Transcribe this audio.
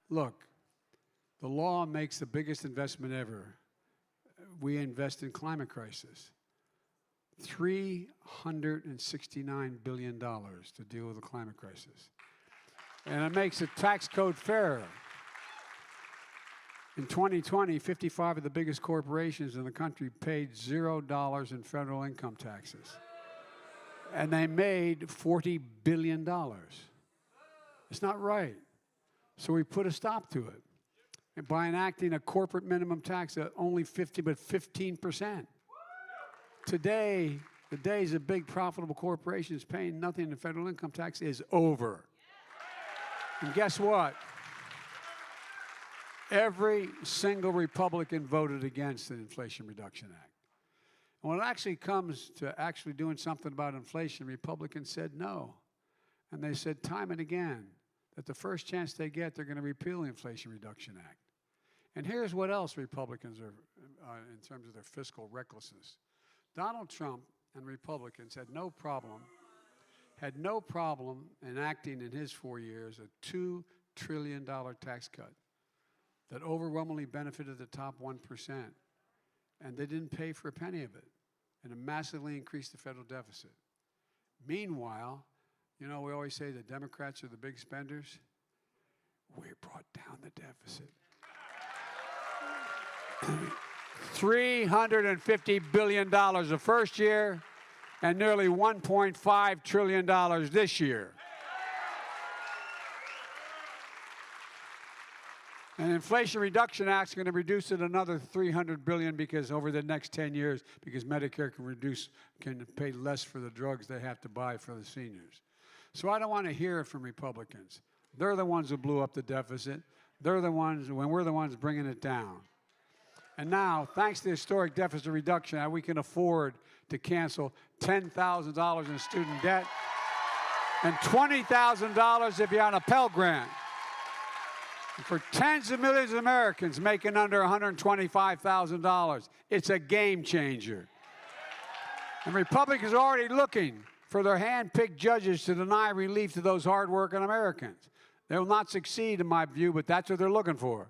Look, the law makes the biggest investment ever. We invest in climate crisis. $369 billion to deal with the climate crisis. And it makes the tax code fairer. In 2020, 55 of the biggest corporations in the country paid $0 in federal income taxes. And they made $40 billion. It's not right. So we put a stop to it. And by enacting a corporate minimum tax at only 15%. Today, the days of big profitable corporations paying nothing in federal income tax is over. And guess what? Every single Republican voted against the Inflation Reduction Act. And when it actually comes to actually doing something about inflation, Republicans said no. And they said time and again that the first chance they get, they're going to repeal the Inflation Reduction Act. And here's what else Republicans are, in terms of their fiscal recklessness. Donald Trump and Republicans had no problem enacting in his 4 years a $2 trillion tax cut that overwhelmingly benefited the top 1%. And they didn't pay for a penny of it. And it massively increased the federal deficit. Meanwhile, you know, we always say the Democrats are the big spenders. We brought down the deficit. $350 billion the first year and nearly $1.5 trillion this year. And the Inflation Reduction Act is going to reduce it another $300 billion because over the next 10 years, because Medicare can pay less for the drugs they have to buy for the seniors. So I don't want to hear it from Republicans. They're the ones who blew up the deficit. They're the ones, when we're the ones bringing it down. And now, thanks to the historic deficit reduction act, we can afford to cancel $10,000 in student debt and $20,000 if you're on a Pell Grant. For tens of millions of Americans making under $125,000, it's a game changer. And Republicans are already looking for their hand-picked judges to deny relief to those hard-working Americans. They will not succeed, in my view, but that's what they're looking for.